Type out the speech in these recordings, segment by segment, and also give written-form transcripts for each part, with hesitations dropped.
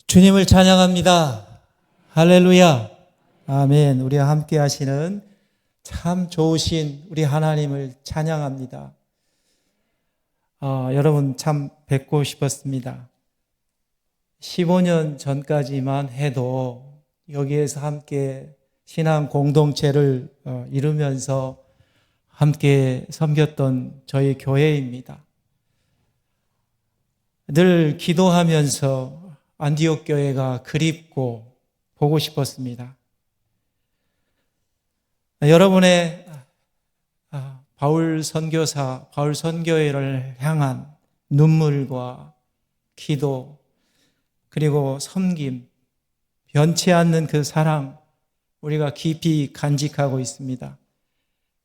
주님을 찬양합니다. 할렐루야. 아멘. 우리와 함께 하시는 참 좋으신 우리 하나님을 찬양합니다. 여러분 참 뵙고 싶었습니다. 15년 전까지만 해도 여기에서 함께 신앙 공동체를 이루면서 함께 섬겼던 저희 교회입니다. 늘 기도하면서 안디옥 교회가 그립고 보고 싶었습니다. 여러분의 바울 선교회를 향한 눈물과 기도 그리고 섬김, 변치 않는 그 사랑 우리가 깊이 간직하고 있습니다.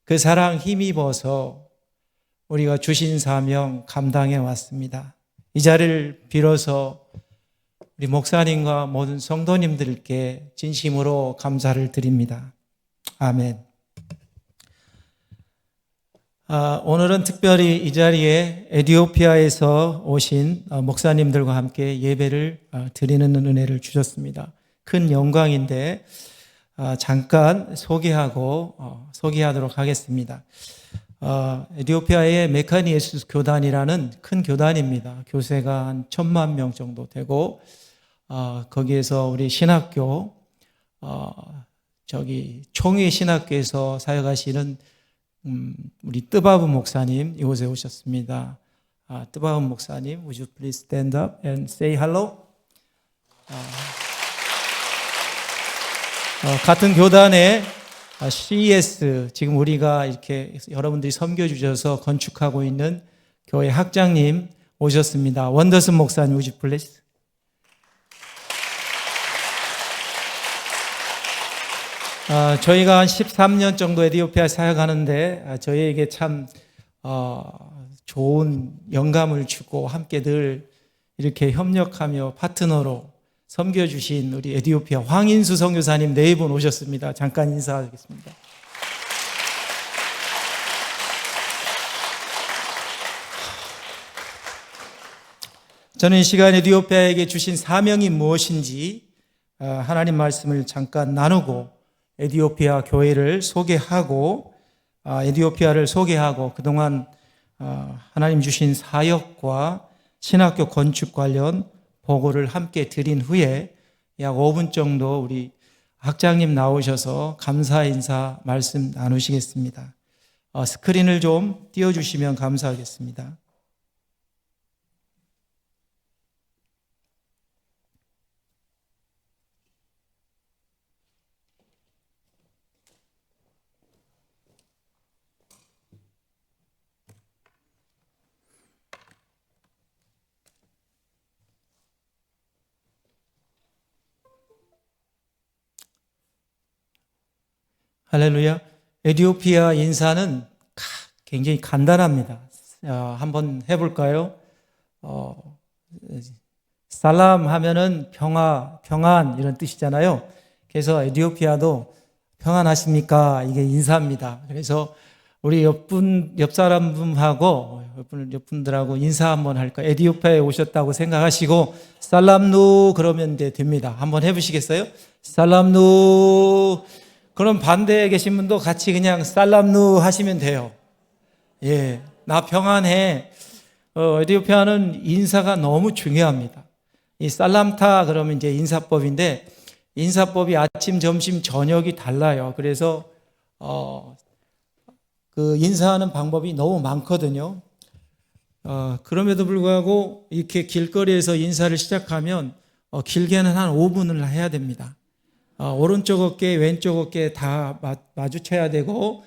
그 사랑 힘입어서 우리가 주신 사명 감당해 왔습니다. 이 자리를 빌어서 우리 목사님과 모든 성도님들께 진심으로 감사를 드립니다. 아멘. 오늘은 특별히 이 자리에 에티오피아에서 오신 목사님들과 함께 예배를 드리는 은혜를 주셨습니다. 큰 영광인데 잠깐 소개하도록 하겠습니다. 에티오피아의 메카니 예수 교단이라는 큰 교단입니다. 교세가 한 1,000만 명 정도 되고 거기에서 우리 신학교 총회 신학교에서 사역하시는 우리 뜨바브 목사님 이곳에 오셨습니다. 뜨바브 목사님, would you please stand up and say hello? 같은 교단의 CES, 지금 우리가 이렇게 여러분들이 섬겨주셔서 건축하고 있는 교회 학장님 오셨습니다. 원더슨 목사님, would you please? 저희가 한 13년 정도 에티오피아 사역하는데 저희에게 참 좋은 영감을 주고 함께 늘 이렇게 협력하며 파트너로 섬겨주신 우리 에티오피아 황인수 선교사님 4분 오셨습니다. 잠깐 인사하겠습니다. 저는 이 시간 에티오피아에게 주신 사명이 무엇인지 하나님 말씀을 잠깐 나누고 에티오피아 교회를 소개하고 에티오피아를 소개하고 그동안 하나님 주신 사역과 신학교 건축 관련 보고를 함께 드린 후에 약 5분 정도 우리 학장님 나오셔서 감사 인사 말씀 나누시겠습니다. 스크린을 좀 띄워주시면 감사하겠습니다. 할렐루야. 에티오피아 인사는 굉장히 간단합니다. 한번 해볼까요? 살람 하면은 평안 이런 뜻이잖아요. 그래서 에티오피아도 평안하십니까? 이게 인사입니다. 그래서 우리 옆 사람하고 옆 분들하고 인사 한번 할까요? 에티오피아에 오셨다고 생각하시고 살람누 그러면 됩니다. 한번 해보시겠어요? 살람누. 그럼 반대에 계신 분도 같이 그냥 살람누 하시면 돼요. 예, 나 평안해. 에티오피아는 인사가 너무 중요합니다. 이 살람타 그러면 이제 인사법인데 인사법이 아침, 점심, 저녁이 달라요. 그래서 그 인사하는 방법이 너무 많거든요. 그럼에도 불구하고 이렇게 길거리에서 인사를 시작하면 길게는 한 5분을 해야 됩니다. 오른쪽 어깨, 왼쪽 어깨 다 마주쳐야 되고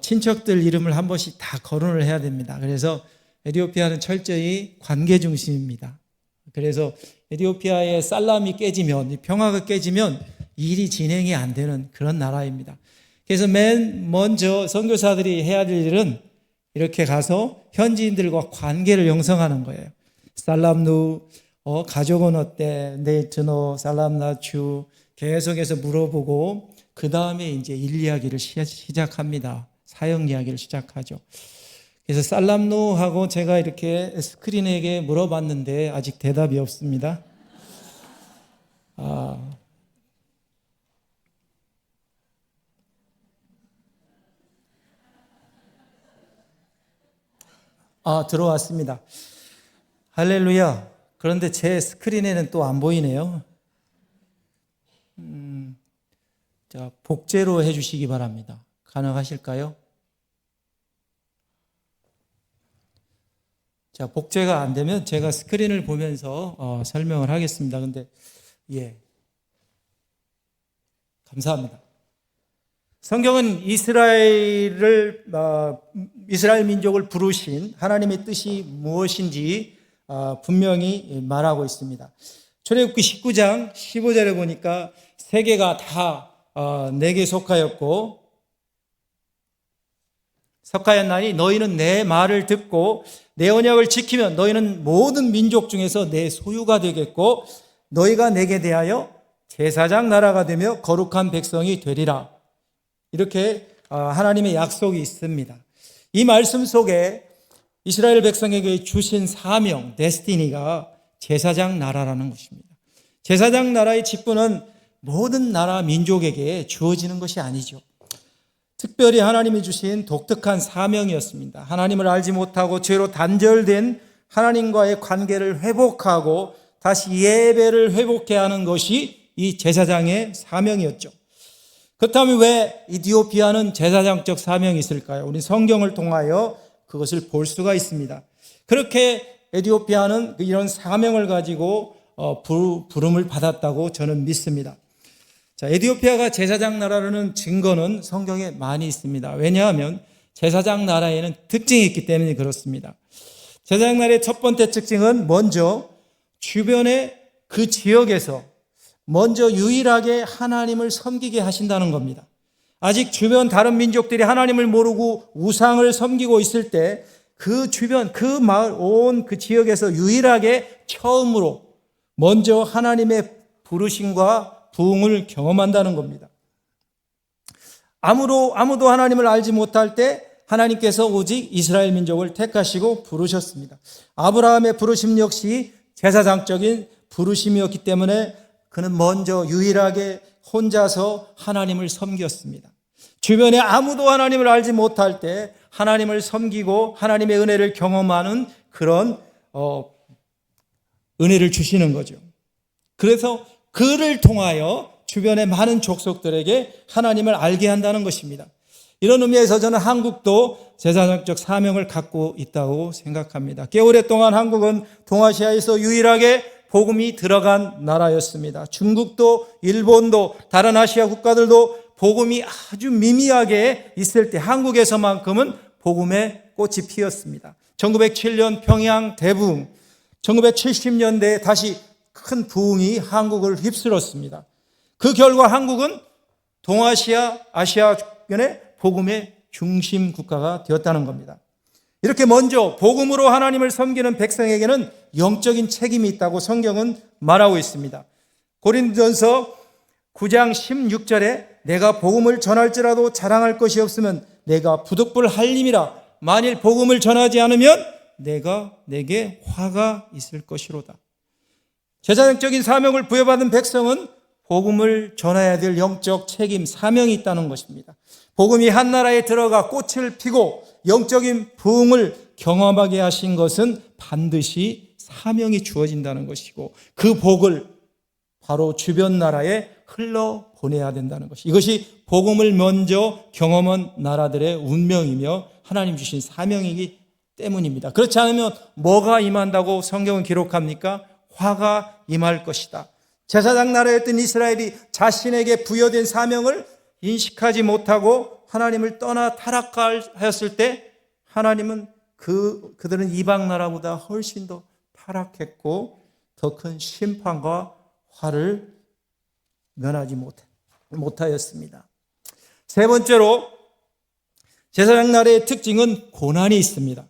친척들 이름을 한 번씩 다 거론을 해야 됩니다. 그래서 에티오피아는 철저히 관계 중심입니다. 그래서 에티오피아의 살람이 깨지면, 평화가 깨지면 일이 진행이 안 되는 그런 나라입니다. 그래서 맨 먼저 선교사들이 해야 될 일은 이렇게 가서 현지인들과 관계를 형성하는 거예요. 살람누, 가족은 어때? 네이트노, 살람나추 계속해서 물어보고 그 다음에 이제 일 이야기를 시작합니다. 사역 이야기를 시작하죠. 그래서 살람누하고 제가 이렇게 스크린에게 물어봤는데 아직 대답이 없습니다. 들어왔습니다. 할렐루야. 그런데 제 스크린에는 또 안 보이네요. 자, 복제로 해주시기 바랍니다. 가능하실까요? 자, 복제가 안 되면 제가 스크린을 보면서 설명을 하겠습니다. 근데, 예. 감사합니다. 성경은 이스라엘 민족을 부르신 하나님의 뜻이 무엇인지 분명히 말하고 있습니다. 출애굽기 19장 15절에 보니까 세계가 다 내게 속하였고 속하였나니 너희는 내 말을 듣고 내 언약을 지키면 너희는 모든 민족 중에서 내 소유가 되겠고 너희가 내게 대하여 제사장 나라가 되며 거룩한 백성이 되리라. 이렇게 하나님의 약속이 있습니다. 이 말씀 속에 이스라엘 백성에게 주신 사명, 데스티니가 제사장 나라라는 것입니다. 제사장 나라의 직분은 모든 나라 민족에게 주어지는 것이 아니죠. 특별히 하나님이 주신 독특한 사명이었습니다. 하나님을 알지 못하고 죄로 단절된 하나님과의 관계를 회복하고 다시 예배를 회복해야 하는 것이 이 제사장의 사명이었죠. 그렇다면 왜 이디오피아는 제사장적 사명이 있을까요? 우리 성경을 통하여 그것을 볼 수가 있습니다. 그렇게 에티오피아는 이런 사명을 가지고 부름을 받았다고 저는 믿습니다. 자, 에티오피아가 제사장 나라라는 증거는 성경에 많이 있습니다. 왜냐하면 제사장 나라에는 특징이 있기 때문에 그렇습니다. 제사장 나라의 첫 번째 특징은 먼저 주변의 그 지역에서 먼저 유일하게 하나님을 섬기게 하신다는 겁니다. 아직 주변 다른 민족들이 하나님을 모르고 우상을 섬기고 있을 때 그 주변, 그 마을, 온 그 지역에서 유일하게 처음으로 먼저 하나님의 부르심과 부흥을 경험한다는 겁니다. 아무도 하나님을 알지 못할 때 하나님께서 오직 이스라엘 민족을 택하시고 부르셨습니다. 아브라함의 부르심 역시 제사장적인 부르심이었기 때문에 그는 먼저 유일하게 혼자서 하나님을 섬겼습니다. 주변에 아무도 하나님을 알지 못할 때 하나님을 섬기고 하나님의 은혜를 경험하는 그런 은혜를 주시는 거죠. 그래서 그를 통하여 주변의 많은 족속들에게 하나님을 알게 한다는 것입니다. 이런 의미에서 저는 한국도 제사장적 사명을 갖고 있다고 생각합니다. 꽤 오랫동안 한국은 동아시아에서 유일하게 복음이 들어간 나라였습니다. 중국도 일본도 다른 아시아 국가들도 복음이 아주 미미하게 있을 때 한국에서만큼은 복음의 꽃이 피었습니다. 1907년 평양 대부흥, 1970년대에 다시 큰 부흥이 한국을 휩쓸었습니다. 그 결과 한국은 동아시아, 아시아권의 복음의 중심 국가가 되었다는 겁니다. 이렇게 먼저 복음으로 하나님을 섬기는 백성에게는 영적인 책임이 있다고 성경은 말하고 있습니다. 고린도전서 9장 16절에 내가 복음을 전할지라도 자랑할 것이 없으면 내가 부득불 할림이라. 만일 복음을 전하지 않으면 내게 화가 있을 것이로다. 제사장적인 사명을 부여받은 백성은 복음을 전해야 될 영적 책임, 사명이 있다는 것입니다. 복음이 한 나라에 들어가 꽃을 피고 영적인 부흥을 경험하게 하신 것은 반드시 사명이 주어진다는 것이고 그 복을 바로 주변 나라에 흘러보내야 된다는 것이 이것이 복음을 먼저 경험한 나라들의 운명이며 하나님 주신 사명이기 때문입니다. 그렇지 않으면 뭐가 임한다고 성경은 기록합니까? 화가 임할 것이다. 제사장 나라였던 이스라엘이 자신에게 부여된 사명을 인식하지 못하고 하나님을 떠나 타락하였을 때 하나님은 그들은 이방 나라보다 훨씬 더 타락했고 더 큰 심판과 화를 면하지 못하였습니다. 세 번째로 제사장 나라의 특징은 고난이 있습니다.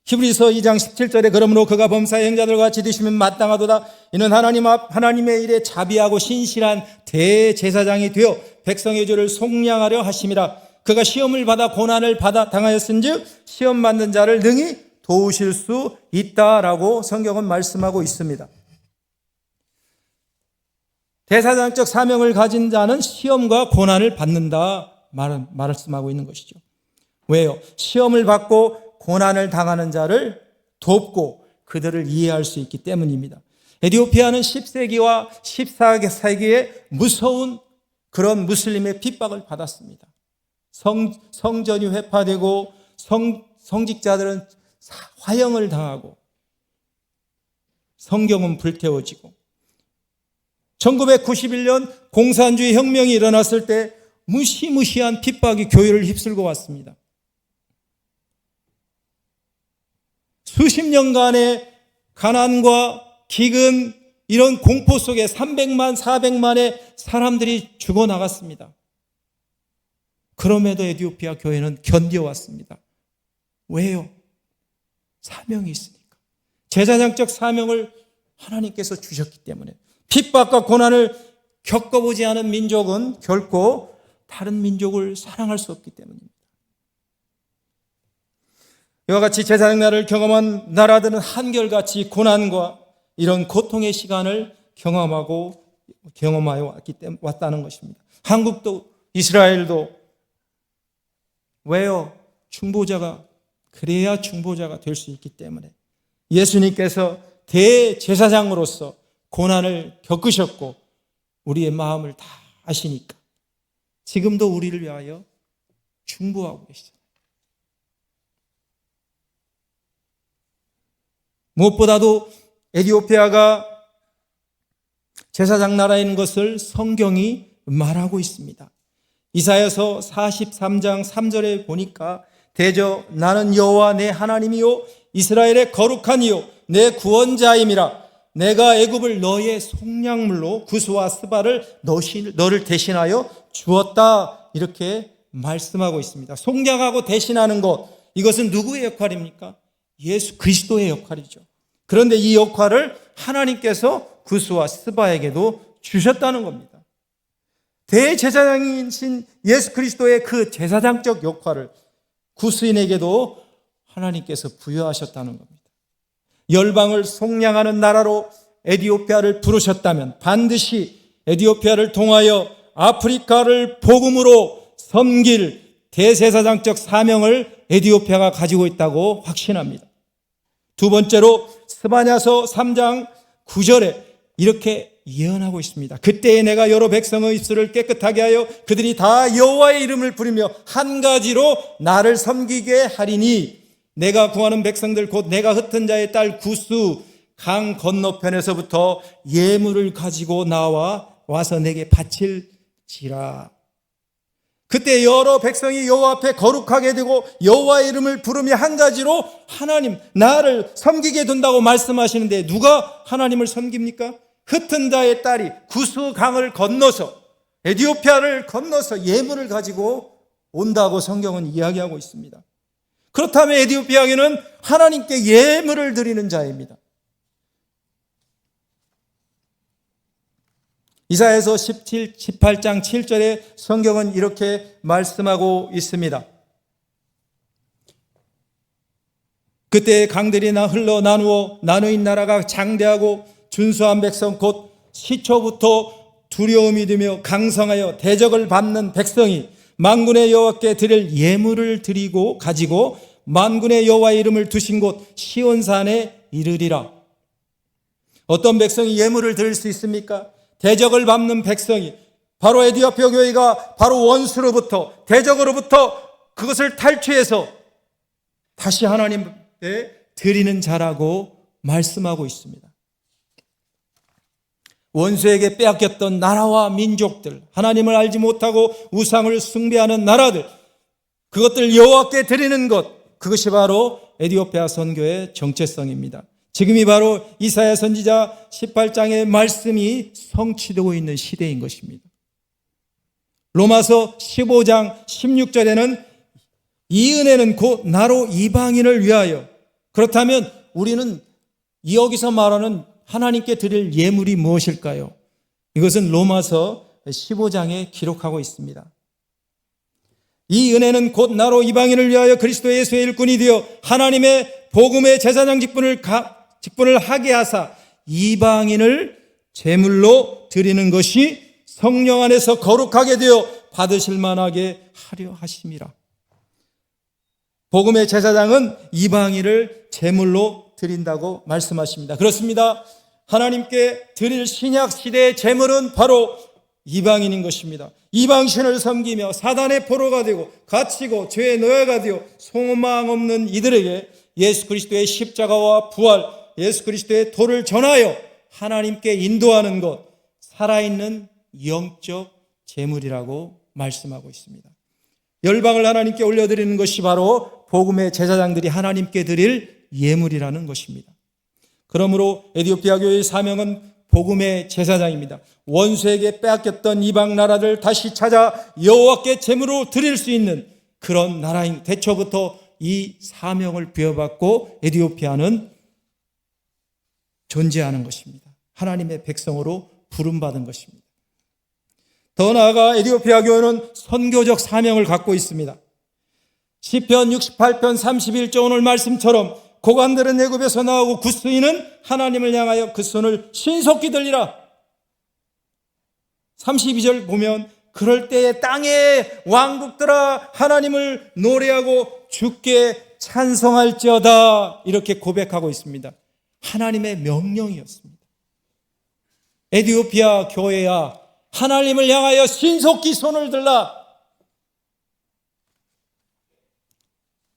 히브리서 2장 17절에 그러므로 그가 범사의 행자들과 같이 되시면 마땅하도다. 이는 하나님의 일에 자비하고 신실한 대제사장이 되어 백성의 죄를 속량하려 하심이라. 그가 시험을 받아 고난을 받아 당하였은즉 시험 받는 자를 능히 도우실 수 있다라고 성경은 말씀하고 있습니다. 대사장적 사명을 가진 자는 시험과 고난을 받는다 말씀하고 있는 것이죠. 왜요? 시험을 받고 고난을 당하는 자를 돕고 그들을 이해할 수 있기 때문입니다. 에티오피아는 10세기와 14세기에 무서운 그런 무슬림의 핍박을 받았습니다. 성전이 회파되고 성직자들은 화형을 당하고 성경은 불태워지고 1991년 공산주의 혁명이 일어났을 때 무시무시한 핍박이 교회를 휩쓸고 왔습니다. 수십 년간의 가난과 기근 이런 공포 속에 300만, 400만의 사람들이 죽어나갔습니다. 그럼에도 에티오피아 교회는 견뎌왔습니다. 왜요? 사명이 있으니까. 제사장적 사명을 하나님께서 주셨기 때문에. 핍박과 고난을 겪어보지 않은 민족은 결코 다른 민족을 사랑할 수 없기 때문입니다. 이와 같이 제사장 나라를 경험한 나라들은 한결같이 고난과 이런 고통의 시간을 경험하여 왔다는 것입니다. 한국도 이스라엘도 왜요? 그래야 중보자가 될 수 있기 때문에 예수님께서 대제사장으로서 고난을 겪으셨고 우리의 마음을 다 아시니까 지금도 우리를 위하여 중보하고 계시잖아요. 무엇보다도 에티오피아가 제사장 나라인 것을 성경이 말하고 있습니다. 이사야서 43장 3절에 보니까 대저 나는 여호와 내 하나님이요 이스라엘의 거룩한 이요 내 구원자임이라 내가 애굽을 너의 속량물로 구스와 스바를 너를 대신하여 주었다 이렇게 말씀하고 있습니다. 속량하고 대신하는 것 이것은 누구의 역할입니까? 예수 그리스도의 역할이죠. 그런데 이 역할을 하나님께서 구스와 스바에게도 주셨다는 겁니다. 대제사장이신 예수 그리스도의 그 제사장적 역할을 구스인에게도 하나님께서 부여하셨다는 겁니다. 열방을 속량하는 나라로 에티오피아를 부르셨다면 반드시 에티오피아를 통하여 아프리카를 복음으로 섬길 대제사장적 사명을 에티오피아가 가지고 있다고 확신합니다. 두 번째로 스바냐서 3장 9절에 이렇게 예언하고 있습니다. 그때에 내가 여러 백성의 입술을 깨끗하게 하여 그들이 다 여호와의 이름을 부르며 한 가지로 나를 섬기게 하리니 내가 구하는 백성들 곧 내가 흩은 자의 딸 구스 강 건너편에서부터 예물을 가지고 와서 내게 바칠지라. 그때 여러 백성이 여호와 앞에 거룩하게 되고 여호와의 이름을 부르며 한 가지로 하나님 나를 섬기게 된다고 말씀하시는데 누가 하나님을 섬깁니까? 흩은 자의 딸이 구스 강을 건너서 에티오피아를 건너서 예물을 가지고 온다고 성경은 이야기하고 있습니다. 그렇다면 에티오피아에는 하나님께 예물을 드리는 자입니다. 이사야서 18장 7절에 성경은 이렇게 말씀하고 있습니다. 그때 강들이 흘러 나누어 나누인 나라가 장대하고 준수한 백성 곧 시초부터 두려움이 들며 강성하여 대적을 받는 백성이 만군의 여호와께 드릴 예물을 드리고 가지고 만군의 여호와의 이름을 두신 곳 시온산에 이르리라. 어떤 백성이 예물을 드릴 수 있습니까? 대적을 밟는 백성이 바로 에티오피아 교회가 바로 원수로부터 대적으로부터 그것을 탈취해서 다시 하나님께 드리는 자라고 말씀하고 있습니다. 원수에게 빼앗겼던 나라와 민족들, 하나님을 알지 못하고 우상을 숭배하는 나라들, 그것들 여호와께 드리는 것, 그것이 바로 에티오피아 선교의 정체성입니다. 지금이 바로 이사야 선지자 18장의 말씀이 성취되고 있는 시대인 것입니다. 로마서 15장 16절에는 이 은혜는 곧 나로 이방인을 위하여. 그렇다면 우리는 여기서 말하는 하나님께 드릴 예물이 무엇일까요? 이것은 로마서 15장에 기록하고 있습니다. 이 은혜는 곧 나로 이방인을 위하여 그리스도 예수의 일꾼이 되어 하나님의 복음의 제사장 직분을 하게 하사 이방인을 제물로 드리는 것이 성령 안에서 거룩하게 되어 받으실 만하게 하려 하심이라. 복음의 제사장은 이방인을 제물로 드린다고 말씀하십니다. 그렇습니다. 하나님께 드릴 신약 시대의 제물은 바로 이방인인 것입니다. 이방신을 섬기며 사단의 포로가 되고 갇히고 죄의 노예가 되어 소망 없는 이들에게 예수 그리스도의 십자가와 부활, 예수 그리스도의 도를 전하여 하나님께 인도하는 것, 살아있는 영적 제물이라고 말씀하고 있습니다. 열방을 하나님께 올려드리는 것이 바로 복음의 제사장들이 하나님께 드릴 예물이라는 것입니다. 그러므로 에티오피아 교회의 사명은 복음의 제사장입니다. 원수에게 빼앗겼던 이방 나라들 다시 찾아 여호와께 제물로 드릴 수 있는 그런 나라인, 대초부터 이 사명을 부여받고 에티오피아는 존재하는 것입니다. 하나님의 백성으로 부름받은 것입니다. 더 나아가 에티오피아 교회는 선교적 사명을 갖고 있습니다. 시편 68편 31절 오늘 말씀처럼 고관들은 애굽에서 나오고 굿수인은 하나님을 향하여 그 손을 신속히 들리라. 32절 보면 그럴 때에 땅의 왕국들아 하나님을 노래하고 주께 찬송할지어다 이렇게 고백하고 있습니다. 하나님의 명령이었습니다. 에티오피아 교회야 하나님을 향하여 신속히 손을 들라.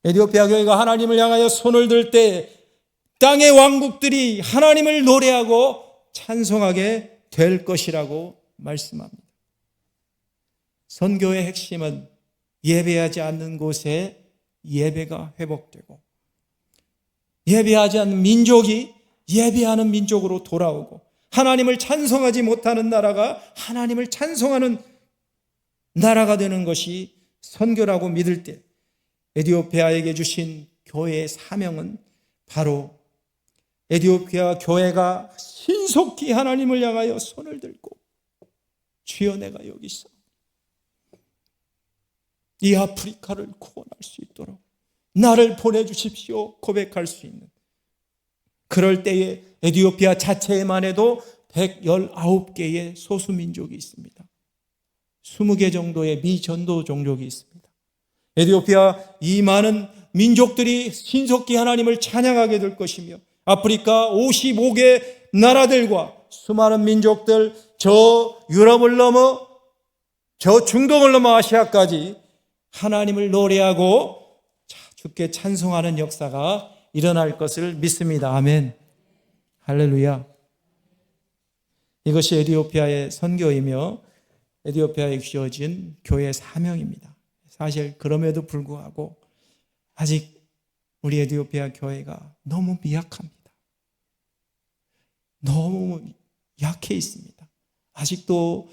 에티오피아 교회가 하나님을 향하여 손을 들 때 땅의 왕국들이 하나님을 노래하고 찬송하게 될 것이라고 말씀합니다. 선교의 핵심은 예배하지 않는 곳에 예배가 회복되고 예배하지 않는 민족이 예배하는 민족으로 돌아오고 하나님을 찬송하지 못하는 나라가 하나님을 찬송하는 나라가 되는 것이 선교라고 믿을 때 에티오피아에게 주신 교회의 사명은 바로 에티오피아 교회가 신속히 하나님을 향하여 손을 들고 주여 내가 여기 있어 이 아프리카를 구원할 수 있도록 나를 보내주십시오 고백할 수 있는 그럴 때에 에티오피아 자체에만 해도 119개의 소수민족이 있습니다. 20개 정도의 미전도 종족이 있습니다. 에티오피아 이 많은 민족들이 신속히 하나님을 찬양하게 될 것이며 아프리카 55개 나라들과 수많은 민족들 저 유럽을 넘어 저 중동을 넘어 아시아까지 하나님을 노래하고 주께 찬송하는 역사가 일어날 것을 믿습니다. 아멘. 할렐루야. 이것이 에티오피아의 선교이며 에티오피아에 주어진 교회의 사명입니다. 사실 그럼에도 불구하고 아직 우리 에티오피아 교회가 너무 미약합니다. 너무 약해 있습니다. 아직도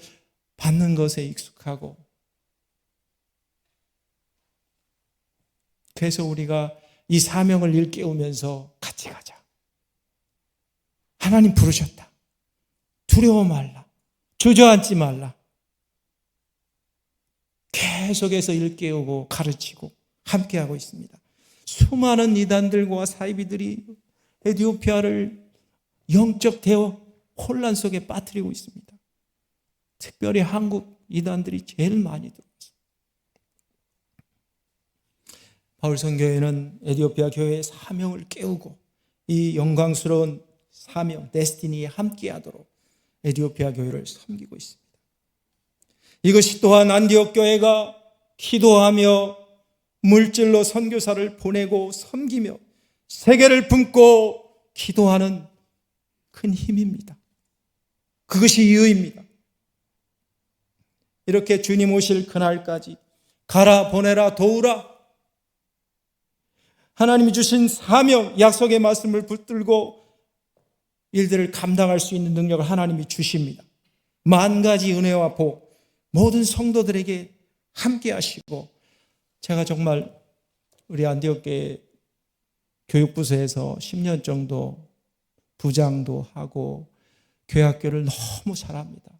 받는 것에 익숙하고 그래서 우리가 이 사명을 일깨우면서 같이 가자. 하나님 부르셨다. 두려워 말라. 주저앉지 말라. 계속해서 일깨우고 가르치고 함께하고 있습니다. 수많은 이단들과 사이비들이 에티오피아를 영적 대화 혼란 속에 빠뜨리고 있습니다. 특별히 한국 이단들이 제일 많이 들어왔습니다. 바울 선교회는 에티오피아 교회의 사명을 깨우고 이 영광스러운 사명, 데스티니에 함께하도록 에티오피아 교회를 섬기고 있습니다. 이것이 또한 안디옥 교회가 기도하며 물질로 선교사를 보내고 섬기며 세계를 품고 기도하는 큰 힘입니다. 그것이 이유입니다. 이렇게 주님 오실 그날까지 가라 보내라 도우라 하나님이 주신 사명 약속의 말씀을 붙들고 일들을 감당할 수 있는 능력을 하나님이 주십니다. 만 가지 은혜와 복 모든 성도들에게 함께 하시고 제가 정말 우리 안디옥교회 교육부서에서 10년 정도 부장도 하고 교회학교를 너무 잘합니다.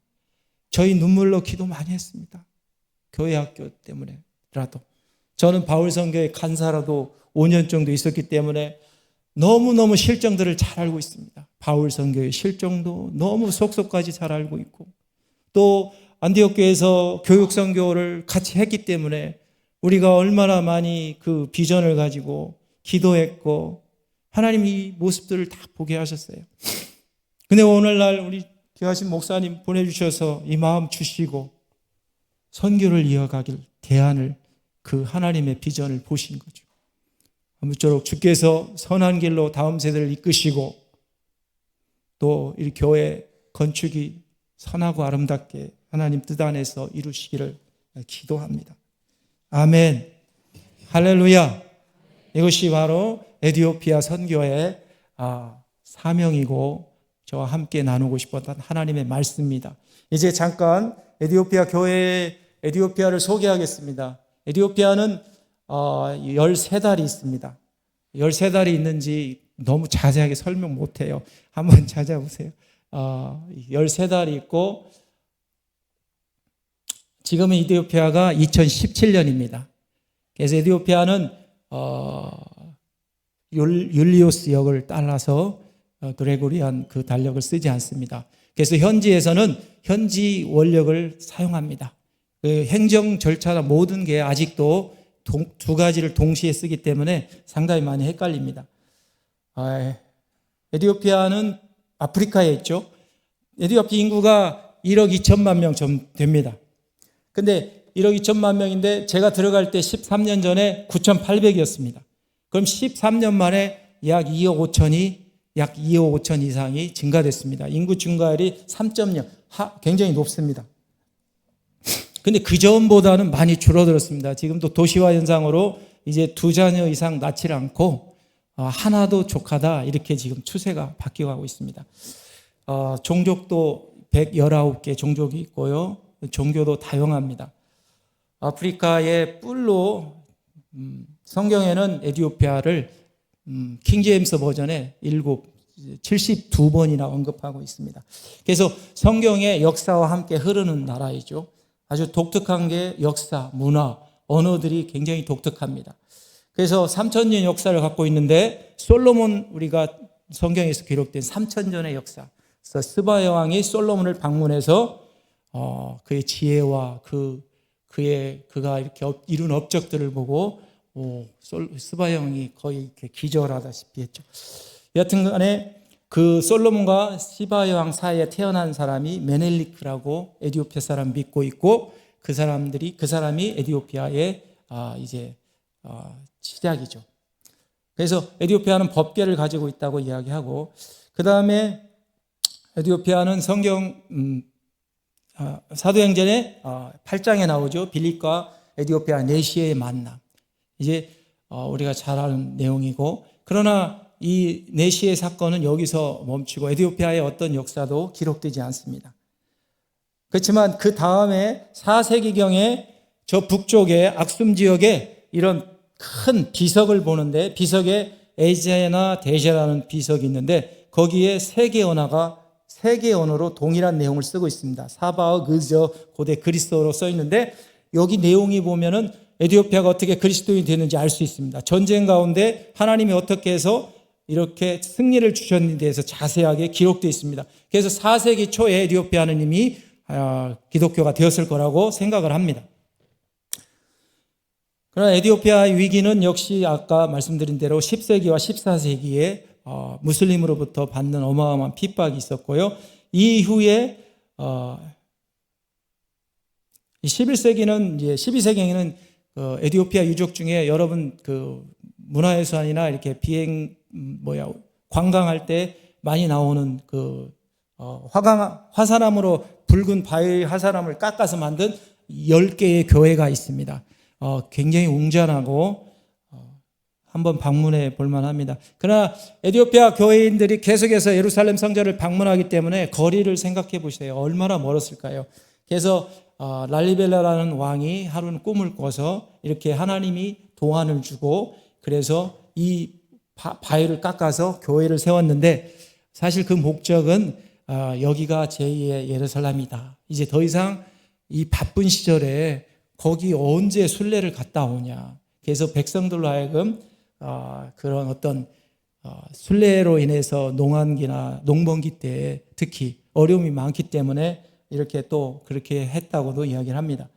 저희 눈물로 기도 많이 했습니다. 교회학교 때문에라도. 저는 바울선교회 간사라도 5년 정도 있었기 때문에 너무너무 실정들을 잘 알고 있습니다. 바울선교회 실정도 너무 속속까지 잘 알고 있고 또 안디옥교회에서 교육선교를 같이 했기 때문에 우리가 얼마나 많이 그 비전을 가지고 기도했고 하나님이 이 모습들을 다 보게 하셨어요. 근데 오늘날 우리 귀하신 목사님 보내주셔서 이 마음 주시고 선교를 이어가길 대안을 그 하나님의 비전을 보신 거죠. 아무쪼록 주께서 선한 길로 다음 세대를 이끄시고 또 이 교회 건축이 선하고 아름답게 하나님 뜻 안에서 이루시기를 기도합니다. 아멘. 할렐루야. 이것이 바로 에티오피아 선교의 사명이고 저와 함께 나누고 싶었던 하나님의 말씀입니다. 이제 잠깐 에티오피아 교회 에티오피아를 소개하겠습니다. 에티오피아는 13달이 있습니다. 13달이 있는지 너무 자세하게 설명 못해요. 한번 찾아보세요. 13달이 있고 지금은 에티오피아가 2017년입니다. 그래서 에티오피아는 율리오스 역을 따라서 그레고리안 그 달력을 쓰지 않습니다. 그래서 현지에서는 현지 원력을 사용합니다. 그 행정 절차나 모든 게 아직도 두 가지를 동시에 쓰기 때문에 상당히 많이 헷갈립니다. 에티오피아는 아프리카에 있죠. 에티오피아 인구가 1억 2천만 명 좀 됩니다. 근데 1억 2천만 명인데 제가 들어갈 때 13년 전에 9,800이었습니다. 그럼 13년 만에 약 2억 5천 이상이 증가됐습니다. 인구 증가율이 3.0, 굉장히 높습니다. 근데 그 전보다는 많이 줄어들었습니다. 지금도 도시화 현상으로 이제 2자녀 이상 낳지를 않고 하나도 족하다 이렇게 지금 추세가 바뀌어가고 있습니다. 종족도 119개 종족이 있고요. 종교도 다양합니다. 아프리카의 뿔로 성경에는 에티오피아를 킹제임스 버전에 72번이나 언급하고 있습니다. 그래서 성경의 역사와 함께 흐르는 나라이죠. 아주 독특한 게 역사, 문화, 언어들이 굉장히 독특합니다. 그래서 3,000년 역사를 갖고 있는데 솔로몬 우리가 성경에서 기록된 3,000년의 역사. 그래서 스바 여왕이 솔로몬을 방문해서 그의 지혜와 그가 이렇게 이룬 업적들을 보고 스바 여왕이 거의 이렇게 기절하다시피 했죠. 여하튼간에 그 솔로몬과 스바 여왕 사이에 태어난 사람이 메넬리크라고 에티오피아 사람 믿고 있고 그 사람이 에티오피아의 이제 시작이죠. 그래서 에티오피아는 법계를 가지고 있다고 이야기하고 그 다음에 에티오피아는 성경 사도행전에 8장에 나오죠. 빌립과 에티오피아 내시의 만남. 이제 우리가 잘 아는 내용이고 그러나 이 내시의 사건은 여기서 멈추고 에티오피아의 어떤 역사도 기록되지 않습니다. 그렇지만 그 다음에 4세기경에 저 북쪽의 악숨 지역에 이런 큰 비석을 보는데 비석에 에제나 데제라는 비석이 있는데 거기에 세계 언어로 동일한 내용을 쓰고 있습니다. 사바어, 그저, 고대 그리스어로 써 있는데 여기 내용이 보면은 에티오피아가 어떻게 그리스도인이 되는지 알 수 있습니다. 전쟁 가운데 하나님이 어떻게 해서 이렇게 승리를 주셨는지에 대해서 자세하게 기록되어 있습니다. 그래서 4세기 초에 에티오피아는 이미 기독교가 되었을 거라고 생각을 합니다. 그러나 에티오피아의 위기는 역시 아까 말씀드린 대로 10세기와 14세기에 무슬림으로부터 받는 어마어마한 핍박이 있었고요. 이후에 11세기는 이제 12세기에는 에티오피아 유적 중에 여러분 그 문화유산이나 이렇게 관광할 때 많이 나오는 그 화산암으로 붉은 바위 화산암을 깎아서 만든 10개의 교회가 있습니다. 굉장히 웅장하고 한번 방문해 볼 만합니다. 그러나 에티오피아 교회인들이 계속해서 예루살렘 성전을 방문하기 때문에 거리를 생각해 보세요. 얼마나 멀었을까요? 그래서 랄리벨라라는 왕이 하루는 꿈을 꿔서 이렇게 하나님이 도안을 주고 그래서 이 바위를 깎아서 교회를 세웠는데 사실 그 목적은 여기가 제2의 예루살렘이다. 이제 더 이상 이 바쁜 시절에 거기 언제 순례를 갔다 오냐. 그래서 백성들로 하여금 그런 어떤 순례로 인해서 농한기나 농번기 때 특히 어려움이 많기 때문에 이렇게 또 그렇게 했다고도 이야기를 합니다.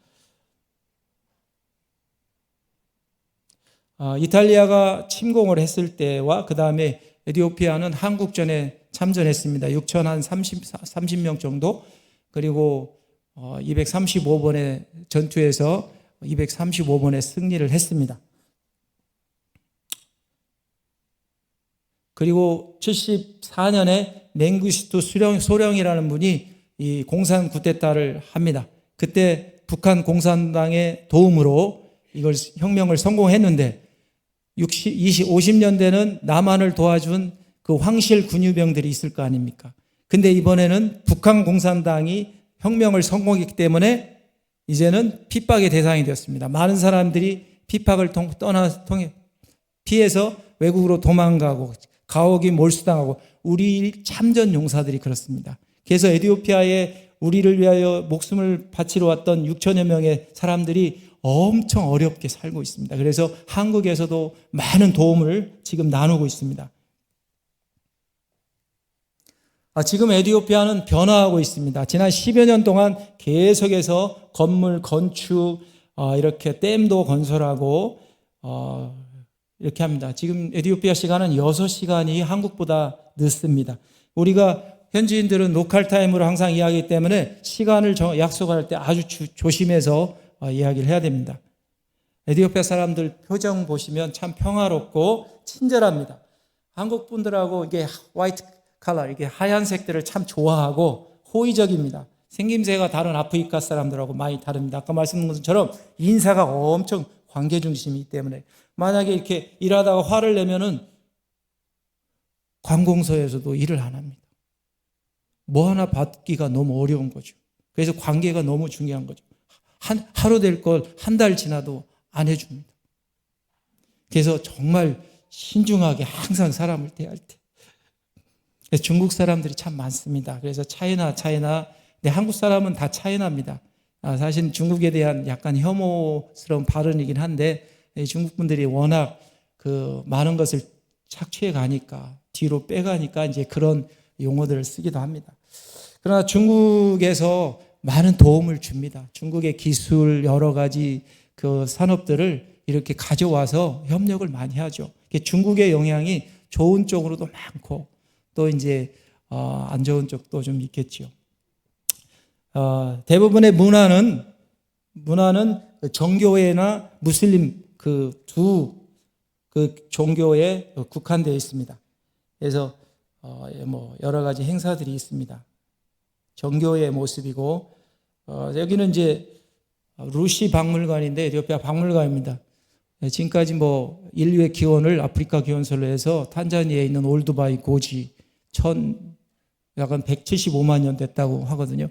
이탈리아가 침공을 했을 때와 그 다음에 에티오피아는 한국전에 참전했습니다. 6천 한 30명 정도. 그리고 235번의 전투에서 235번의 승리를 했습니다. 그리고 74년에 맹기스투 소령이라는 분이 이 공산 쿠데타를 합니다. 그때 북한 공산당의 도움으로 이걸 혁명을 성공했는데 50년대는 남한을 도와준 그 황실 군유병들이 있을 거 아닙니까? 근데 이번에는 북한 공산당이 혁명을 성공했기 때문에 이제는 핍박의 대상이 되었습니다. 많은 사람들이 핍박을 피해서 외국으로 도망가고 가옥이 몰수당하고 우리 참전 용사들이 그렇습니다. 그래서 에티오피아에 우리를 위하여 목숨을 바치러 왔던 6천여 명의 사람들이 엄청 어렵게 살고 있습니다. 그래서 한국에서도 많은 도움을 지금 나누고 있습니다. 지금 에티오피아는 변화하고 있습니다. 지난 10여 년 동안 계속해서 건물 건축, 이렇게 댐도 건설하고 이렇게 합니다. 지금 에티오피아 시간은 6시간이 한국보다 늦습니다. 우리가 현지인들은 로컬 타임으로 항상 이야기하기 때문에 시간을 약속할 때 아주 조심해서 이야기를 해야 됩니다. 에티오피아 사람들 표정 보시면 참 평화롭고 친절합니다. 한국 분들하고 이게 화이트 컬러, 이게 하얀색들을 참 좋아하고 호의적입니다. 생김새가 다른 아프리카 사람들하고 많이 다릅니다. 아까 말씀드린 것처럼 인사가 엄청 관계 중심이기 때문에 만약에 이렇게 일하다가 화를 내면은 관공서에서도 일을 안 합니다. 뭐 하나 받기가 너무 어려운 거죠. 그래서 관계가 너무 중요한 거죠. 하루 될 걸 한 달 지나도 안 해줍니다. 그래서 정말 신중하게 항상 사람을 대할 때. 그래서 중국 사람들이 참 많습니다. 그래서 차이나. 근데 한국 사람은 다 차이나입니다. 사실 중국에 대한 약간 혐오스러운 발언이긴 한데 중국 분들이 워낙 그 많은 것을 착취해 가니까 뒤로 빼가니까 이제 그런 용어들을 쓰기도 합니다. 그러나 중국에서 많은 도움을 줍니다. 중국의 기술 여러 가지 그 산업들을 이렇게 가져와서 협력을 많이 하죠. 중국의 영향이 좋은 쪽으로도 많고 또 이제 안 좋은 쪽도 좀 있겠죠. 대부분의 문화는 정교회나 무슬림 그 두 종교에 국한되어 있습니다. 그래서 뭐 여러 가지 행사들이 있습니다. 정교의 모습이고 여기는 이제 루시 박물관인데 에티오피아 박물관입니다. 지금까지 뭐 인류의 기원을 아프리카 기원설로 해서 탄자니아에 있는 올드바이 고지 약간 175만 년 됐다고 하거든요.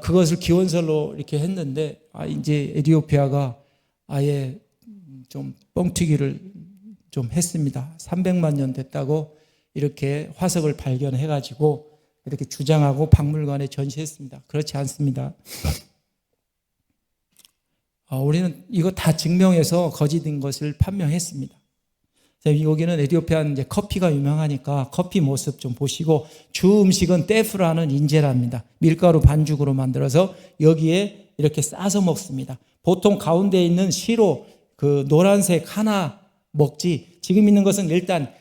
그것을 기원설로 이렇게 했는데 이제 에티오피아가 아예 좀 뻥튀기를 좀 했습니다. 300만 년 됐다고 이렇게 화석을 발견해가지고 이렇게 주장하고 박물관에 전시했습니다. 그렇지 않습니다. 우리는 이거 다 증명해서 거짓인 것을 판명했습니다. 여기는 에티오피아 이제 커피가 유명하니까 커피 모습 좀 보시고 주 음식은 떼프라는 인제라입니다. 밀가루 반죽으로 만들어서 여기에 이렇게 싸서 먹습니다. 보통 가운데 있는 시로 그 노란색 하나 먹지 지금 있는 것은 일단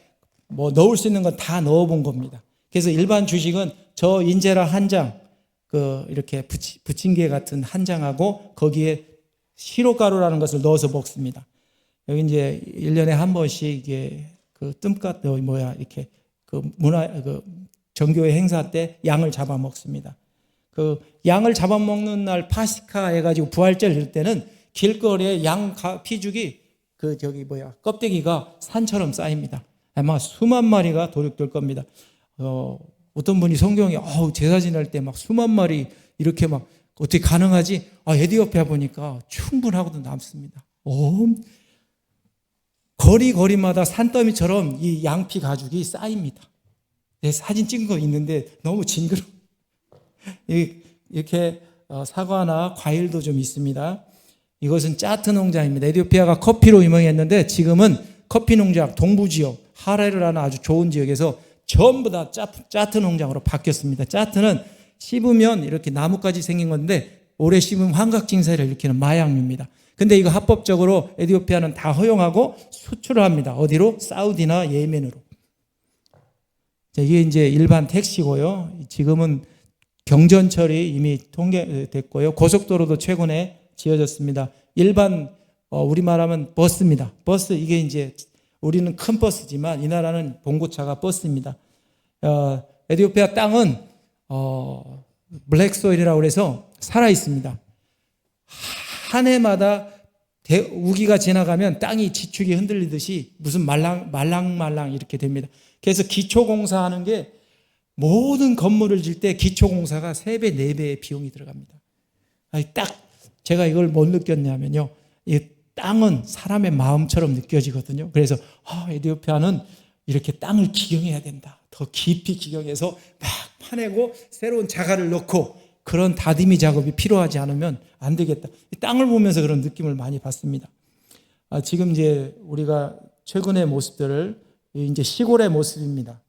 뭐 넣을 수 있는 건 다 넣어본 겁니다. 그래서 일반 주식은 저 인제라 한 장, 이렇게 부침개 같은 한 장하고 거기에 시로가루라는 것을 넣어서 먹습니다. 여기 이제 1년에 한 번씩 이게 이렇게 정교회 행사 때 양을 잡아 먹습니다. 그 양을 잡아 먹는 날 파스카 해가지고 부활절 이럴 때는 길거리에 양 피죽이 껍데기가 산처럼 쌓입니다. 아마 수만 마리가 도륙될 겁니다. 어떤 분이 성경에 제사 지낼 때 막 수만 마리 이렇게 막 어떻게 가능하지? 에티오피아 보니까 충분하고도 남습니다. 거리마다 산더미처럼 이 양피 가죽이 쌓입니다. 내 사진 찍은 거 있는데 너무 징그러워. 이렇게 사과나 과일도 좀 있습니다. 이것은 짜트 농장입니다. 에티오피아가 커피로 유명했는데 지금은 커피 농장 동부지역 하레르라는 아주 좋은 지역에서 전부 다 짜트 농장으로 바뀌었습니다. 짜트는 씹으면 이렇게 나뭇가지 생긴 건데 오래 씹으면 환각증세를 일으키는 마약류입니다. 근데 이거 합법적으로 에티오피아는 다 허용하고 수출을 합니다. 어디로? 사우디나 예멘으로. 자, 이게 이제 일반 택시고요. 지금은 경전철이 이미 통계됐고요. 고속도로도 최근에 지어졌습니다. 일반 우리말하면 버스입니다. 버스, 이게 이제 우리는 큰 버스지만 이 나라는 봉고차가 버스입니다. 에티오피아 땅은 블랙소일이라고 해서 살아 있습니다. 한 해마다 우기가 지나가면 땅이 지축이 흔들리듯이 무슨 말랑말랑 이렇게 됩니다. 그래서 기초공사하는 게 모든 건물을 질 때 기초공사가 3배, 4배의 비용이 들어갑니다. 딱 제가 이걸 못 느꼈냐면요. 이 땅은 사람의 마음처럼 느껴지거든요. 그래서 에티오피아는 이렇게 땅을 기경해야 된다. 더 깊이 기경해서 막 파내고 새로운 자갈을 넣고 그런 다듬이 작업이 필요하지 않으면 안 되겠다. 이 땅을 보면서 그런 느낌을 많이 받습니다. 지금 이제 우리가 최근의 모습들을 이제 시골의 모습입니다.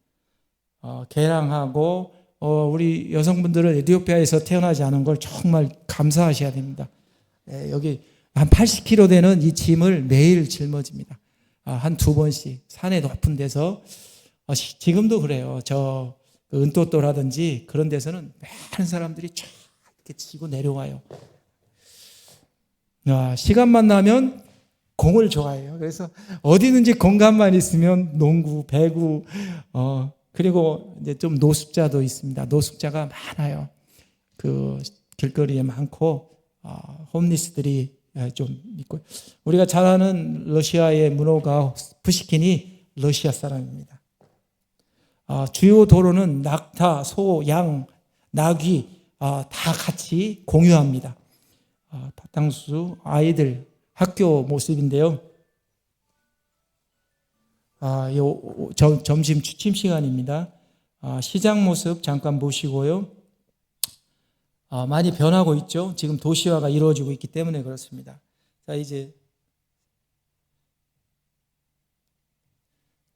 개량하고 우리 여성분들은 에티오피아에서 태어나지 않은 걸 정말 감사하셔야 됩니다. 여기 한 80kg 되는 이 짐을 매일 짊어집니다. 한 2번씩 산에 높은 데서 지금도 그래요. 저 은토토라든지 그런 데서는 많은 사람들이 쫙 이렇게 지고 내려와요. 시간만 나면 공을 좋아해요. 그래서 어디든지 공간만 있으면 농구, 배구, 그리고 이제 좀 노숙자도 있습니다. 노숙자가 많아요. 그 길거리에 많고 홈리스들이 좀 있고, 우리가 잘 아는 러시아의 문호가 푸시킨이 러시아 사람입니다. 주요 도로는 낙타, 소, 양, 나귀 다 같이 공유합니다. 바탕수 아이들 학교 모습인데요. 점심 취침 시간입니다. 시장 모습 잠깐 보시고요. 많이 변하고 있죠. 지금 도시화가 이루어지고 있기 때문에 그렇습니다. 자, 이제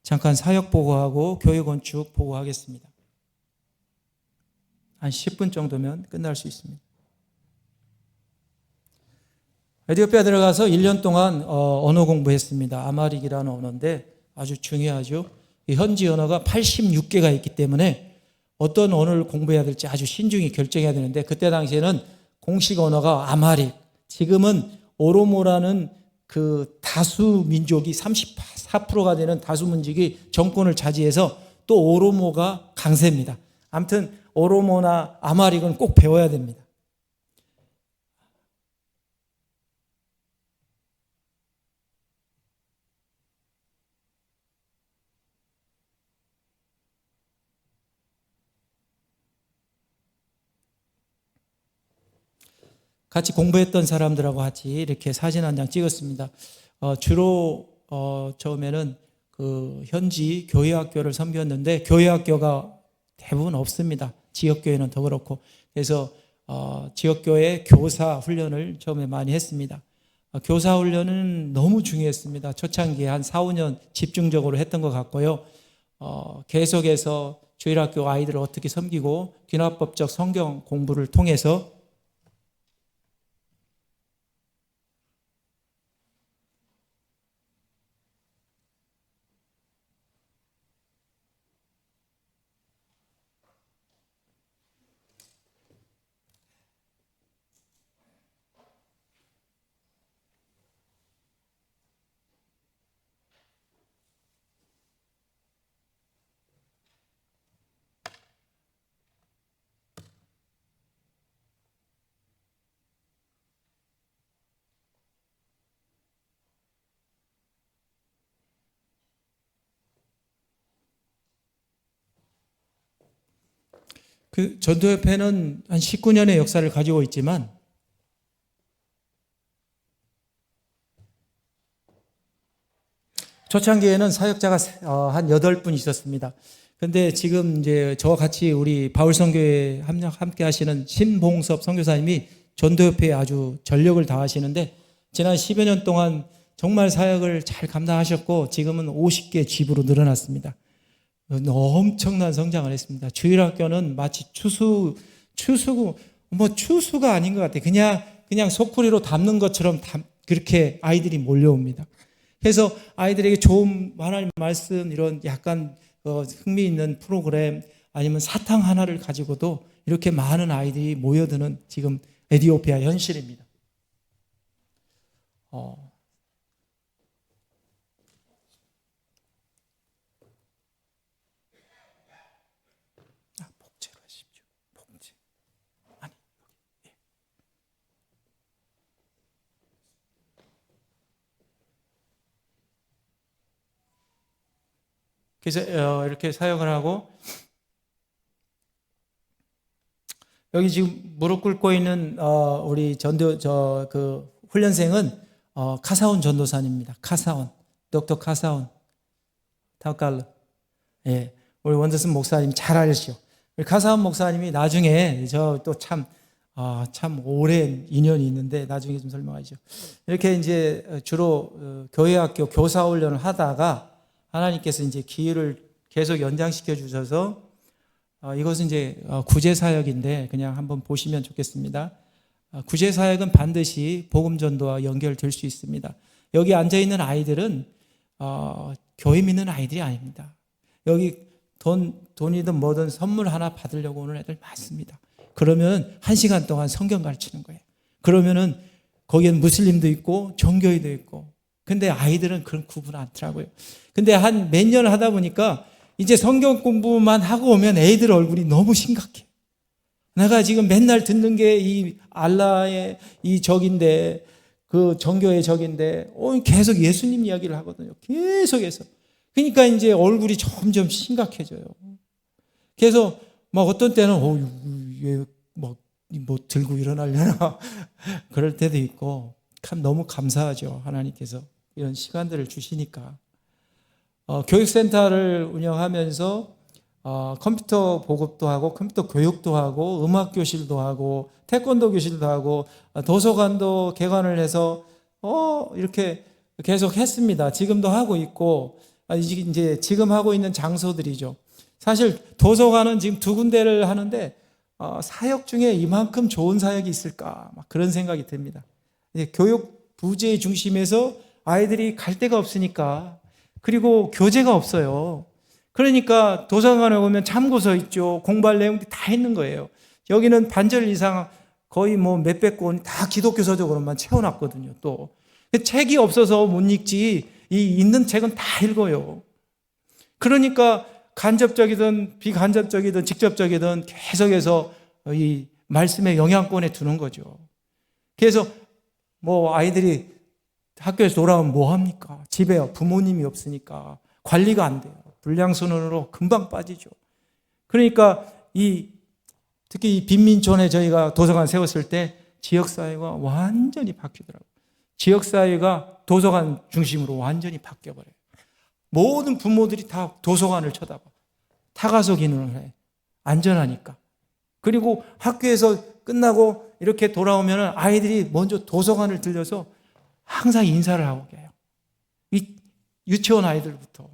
잠깐 사역 보고하고 교회 건축 보고하겠습니다. 한 10분 정도면 끝날 수 있습니다. 에티오피아 들어가서 1년 동안 언어 공부했습니다. 아마릭이라는 언어인데 아주 중요하죠. 이 현지 언어가 86개가 있기 때문에 어떤 언어를 공부해야 될지 아주 신중히 결정해야 되는데, 그때 당시에는 공식 언어가 아마릭, 지금은 오로모라는 그 다수 민족이 34%가 되는 다수 민족이 정권을 차지해서 또 오로모가 강세입니다. 아무튼 오로모나 아마릭은 꼭 배워야 됩니다. 같이 공부했던 사람들하고 같이 이렇게 사진 한 장 찍었습니다. 주로 처음에는 그 현지 교회학교를 섬겼는데 교회학교가 대부분 없습니다. 지역교회는 더 그렇고. 그래서 지역교회 교사 훈련을 처음에 많이 했습니다. 교사 훈련은 너무 중요했습니다. 초창기에 한 4, 5년 집중적으로 했던 것 같고요. 계속해서 주일학교 아이들을 어떻게 섬기고 귀납법적 성경 공부를 통해서 그 전도협회는 한 19년의 역사를 가지고 있지만 초창기에는 사역자가 한 8분 있었습니다. 근데 지금 이제 저와 같이 우리 바울선교회 함께 하시는 신봉섭 선교사님이 전도협회에 아주 전력을 다하시는데 지난 10여 년 동안 정말 사역을 잘 감당하셨고 지금은 50개 집으로 늘어났습니다. 엄청난 성장을 했습니다. 주일학교는 마치 추수가 아닌 것 같아요. 그냥 소쿠리로 담는 것처럼 그렇게 아이들이 몰려옵니다. 그래서 아이들에게 좋은 하나님 말씀 이런 약간 흥미있는 프로그램 아니면 사탕 하나를 가지고도 이렇게 많은 아이들이 모여드는 지금 에티오피아 현실입니다. 복제로 하십시오. 복제. 아니. 예. 그래서 이렇게 사역을 하고 여기 지금 무릎 꿇고 있는 우리 그 훈련생은 카사온 전도사님입니다. 카사온, 덕터 카사온, 타칼르. 예, 우리 원더슨 목사님 잘 알죠. 우리 카사온 목사님이 나중에 저 또 참 오랜 인연이 있는데 나중에 좀 설명하죠. 이렇게 이제 주로 교회학교 교사 훈련을 하다가 하나님께서 이제 기회를 계속 연장시켜 주셔서 이것은 이제 구제 사역인데 그냥 한번 보시면 좋겠습니다. 구제 사역은 반드시 복음 전도와 연결될 수 있습니다. 여기 앉아 있는 아이들은 교회 믿는 아이들이 아닙니다. 여기 돈이든 뭐든 선물 하나 받으려고 오는 애들 많습니다. 그러면 1시간 동안 성경 가르치는 거예요. 그러면은 거기엔 무슬림도 있고 종교인도 있고. 근데 아이들은 그런 구분 않더라고요. 근데 한 몇 년 하다 보니까 이제 성경 공부만 하고 오면 애들 얼굴이 너무 심각해. 내가 지금 맨날 듣는 게 이 알라의 이 적인데, 그 정교의 적인데, 계속 예수님 이야기를 하거든요. 계속해서. 그러니까 이제 얼굴이 점점 심각해져요. 그래서 막 어떤 때는, 얘 뭐 들고 일어나려나? 그럴 때도 있고, 참 너무 감사하죠. 하나님께서 이런 시간들을 주시니까. 교육센터를 운영하면서 컴퓨터 보급도 하고 컴퓨터 교육도 하고 음악 교실도 하고 태권도 교실도 하고 도서관도 개관을 해서 이렇게 계속 했습니다. 지금도 하고 있고 이제 지금 하고 있는 장소들이죠. 사실 도서관은 지금 2군데를 하는데 사역 중에 이만큼 좋은 사역이 있을까 막 그런 생각이 듭니다. 교육 부재 중심에서 아이들이 갈 데가 없으니까 그리고 교재가 없어요. 그러니까 도서관에 오면 참고서 있죠. 공부할 내용들이 다 있는 거예요. 여기는 반절 이상 거의 뭐 몇백 권 다 기독교 서적으로만 채워놨거든요. 또 책이 없어서 못 읽지 이 있는 책은 다 읽어요. 그러니까 간접적이든 비간접적이든 직접적이든 계속해서 이 말씀의 영향권에 두는 거죠. 그래서 뭐 아이들이 학교에서 돌아오면 뭐 합니까? 집에 부모님이 없으니까 관리가 안 돼요. 불량순원으로 금방 빠지죠. 그러니까 특히 이 빈민촌에 저희가 도서관 세웠을 때 지역사회가 완전히 바뀌더라고요. 지역사회가 도서관 중심으로 완전히 바뀌어버려요. 모든 부모들이 다 도서관을 쳐다봐. 타가서 기능을 해. 안전하니까. 그리고 학교에서 끝나고 이렇게 돌아오면 아이들이 먼저 도서관을 들려서 항상 인사를 하고 가요. 이 유치원 아이들부터.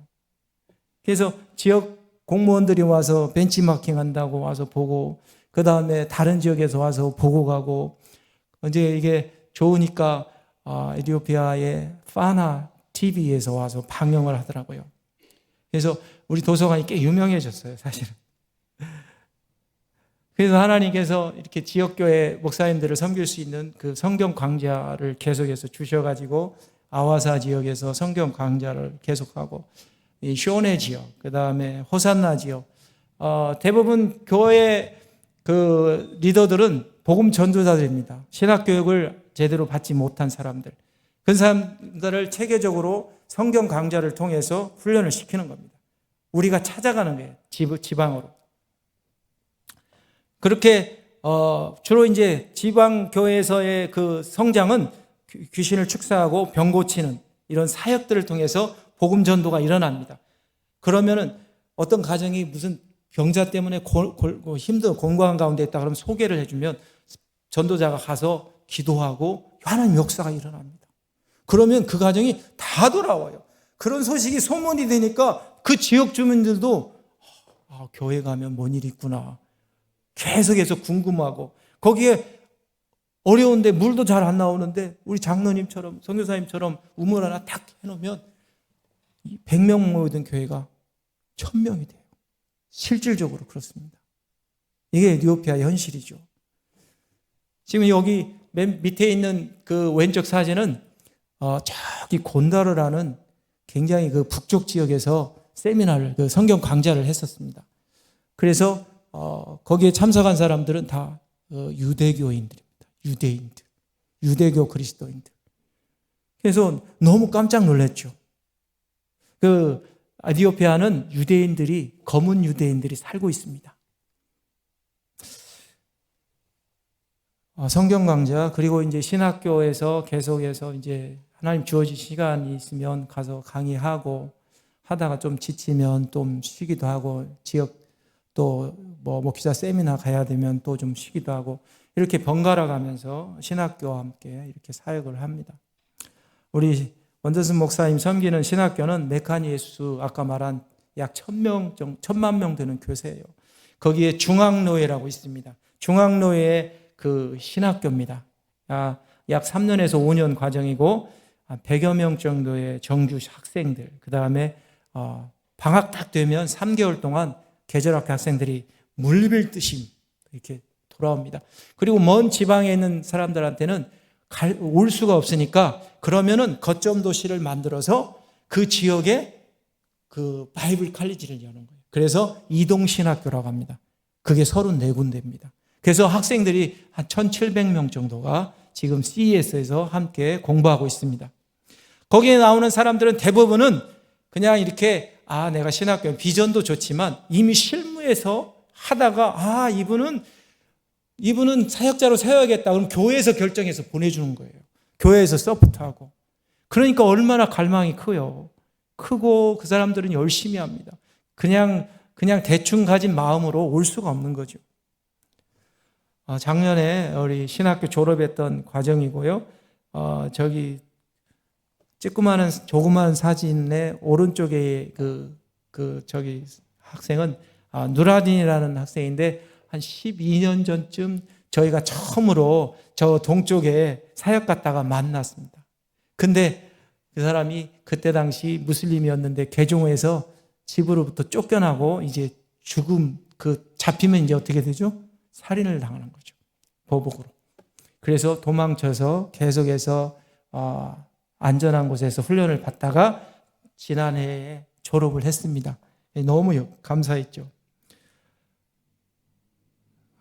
그래서 지역 공무원들이 와서 벤치마킹 한다고 와서 보고, 그 다음에 다른 지역에서 와서 보고 가고, 이제 이게 좋으니까 에티오피아의 파나 TV에서 와서 방영을 하더라고요. 그래서 우리 도서관이 꽤 유명해졌어요, 사실은. 그래서 하나님께서 이렇게 지역교회 목사님들을 섬길 수 있는 그 성경 강좌를 계속해서 주셔가지고 아와사 지역에서 성경 강좌를 계속하고 이 쇼네 지역, 그 다음에 호산나 지역, 대부분 교회 그 리더들은 복음 전도자들입니다. 신학교육을 제대로 받지 못한 사람들. 그 사람들을 체계적으로 성경 강좌를 통해서 훈련을 시키는 겁니다. 우리가 찾아가는 거예요. 지방으로. 그렇게 주로 이제 지방 교회에서의 그 성장은 귀신을 축사하고 병 고치는 이런 사역들을 통해서 복음 전도가 일어납니다. 그러면은 어떤 가정이 무슨 병자 때문에 힘든 공고한 가운데 있다 그러면 소개를 해주면 전도자가 가서 기도하고 하나님 역사가 일어납니다. 그러면 그 가정이 다 돌아와요. 그런 소식이 소문이 되니까 그 지역 주민들도 교회 가면 뭔 일이 있구나. 계속해서 궁금하고 거기에 어려운데 물도 잘 안 나오는데 우리 장로님처럼 선교사님처럼 우물 하나 탁 해놓으면 100명 모이던 교회가 1000명이 돼요. 실질적으로 그렇습니다. 이게 에티오피아의 현실이죠. 지금 여기 맨 밑에 있는 그 왼쪽 사진은 저기 곤다르라는 굉장히 그 북쪽 지역에서 세미나를, 그 성경 강좌를 했었습니다. 그래서 거기에 참석한 사람들은 다 유대교인들입니다. 유대인들, 유대교 그리스도인들. 그래서 너무 깜짝 놀랐죠. 그 에티오피아는 유대인들이, 검은 유대인들이 살고 있습니다. 성경 강좌, 그리고 이제 신학교에서 계속해서 이제 하나님 주어진 시간이 있으면 가서 강의하고, 하다가 좀 지치면 좀 쉬기도 하고, 지역 또 뭐 목회자 세미나 가야 되면 또 좀 쉬기도 하고, 이렇게 번갈아 가면서 신학교와 함께 이렇게 사역을 합니다. 우리 원더슨 목사님 섬기는 신학교는 메카니 예수, 아까 말한 약 1000만 명 되는 교세예요. 거기에 중앙노예라고 있습니다. 중앙노예의 그 신학교입니다. 약 3년에서 5년 과정이고 100여 명 정도의 정규 학생들, 그 다음에 방학 딱 되면 3개월 동안 계절학교 학생들이 물밀듯이 이렇게 돌아옵니다. 그리고 먼 지방에 있는 사람들한테는 올 수가 없으니까 그러면은 거점 도시를 만들어서 그 지역에 그 바이블 칼리지를 여는 거예요. 그래서 이동신학교라고 합니다. 그게 34군데입니다. 그래서 학생들이 한 1700명 정도가 지금 CES에서 함께 공부하고 있습니다. 거기에 나오는 사람들은 대부분은 그냥 이렇게 내가 신학교 비전도 좋지만 이미 실무에서 하다가 이분은 사역자로 세워야겠다. 그럼 교회에서 결정해서 보내주는 거예요. 교회에서 서포트하고. 그러니까 얼마나 갈망이 크고 그 사람들은 열심히 합니다. 그냥 대충 가진 마음으로 올 수가 없는 거죠. 작년에 우리 신학교 졸업했던 과정이고요. 저기 조그마한 사진의 오른쪽에 저기 학생은 누라딘이라는 학생인데 한 12년 전쯤 저희가 처음으로 저 동쪽에 사역 갔다가 만났습니다. 근데 그 사람이 그때 당시 무슬림이었는데 개종해서 집으로부터 쫓겨나고 이제 잡히면 이제 어떻게 되죠? 살인을 당하는 거죠. 보복으로. 그래서 도망쳐서 계속해서 안전한 곳에서 훈련을 받다가 지난해에 졸업을 했습니다. 너무 감사했죠.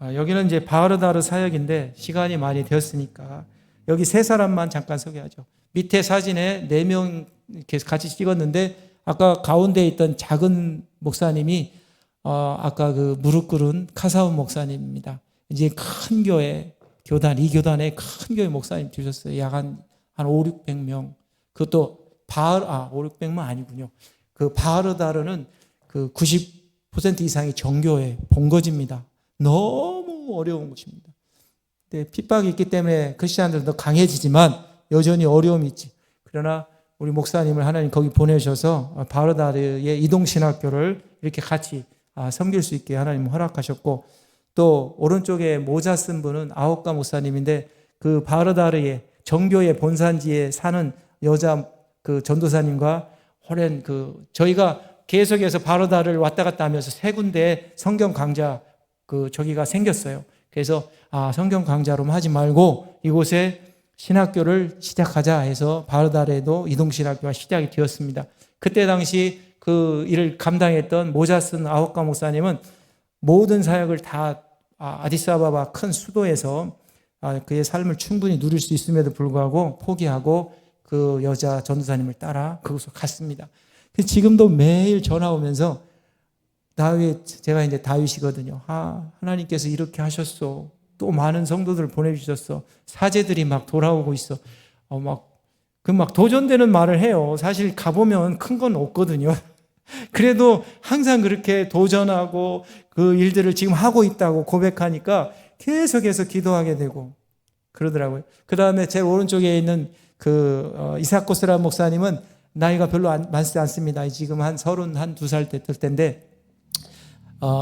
여기는 이제 바르다르 사역인데 시간이 많이 되었으니까 여기 세 사람만 잠깐 소개하죠. 밑에 사진에 4명 이렇게 같이 찍었는데 아까 가운데 있던 작은 목사님이 아까 그 무릎 꿇은 카사운 목사님입니다. 이제 큰 교회, 이 교단에 큰 교회 목사님 되셨어요. 약 한 5, 600명. 그것도 5, 600명 아니군요. 그 바르다르는 그 90% 이상이 정교회, 본거지입니다. 너무 어려운 곳입니다. 근데 핍박이 있기 때문에 크리스천들도 강해지지만 여전히 어려움이 있지. 그러나 우리 목사님을 하나님 거기 보내셔서 바르다르의 이동신학교를 이렇게 같이 섬길 수 있게 하나님 허락하셨고, 또 오른쪽에 모자 쓴 분은 아홉가 목사님인데 그 바르다르의 정교의 본산지에 사는 여자 그 전도사님과 저희가 계속해서 바르다르를 왔다 갔다 하면서 3군데 성경 강좌 저기가 생겼어요. 그래서 성경 강좌로 하지 말고 이곳에 신학교를 시작하자 해서 바르다르에도 이동신학교가 시작이 되었습니다. 그때 당시 그 일을 감당했던 모자 쓴 아홉가 목사님은 모든 사역을 다 아디스아바바 큰 수도에서 그의 삶을 충분히 누릴 수 있음에도 불구하고 포기하고 그 여자 전도사님을 따라 그곳으로 갔습니다. 지금도 매일 전화 오면서 제가 이제 다윗이거든요. 하나님께서 이렇게 하셨어. 또 많은 성도들 보내주셨어. 사제들이 막 돌아오고 있어. 막 도전되는 말을 해요. 사실 가보면 큰 건 없거든요. 그래도 항상 그렇게 도전하고 그 일들을 지금 하고 있다고 고백하니까 계속해서 기도하게 되고 그러더라고요. 그 다음에 제 오른쪽에 있는 이사코스라 목사님은 나이가 별로 많지 않습니다. 지금 한 32살 됐을 텐데,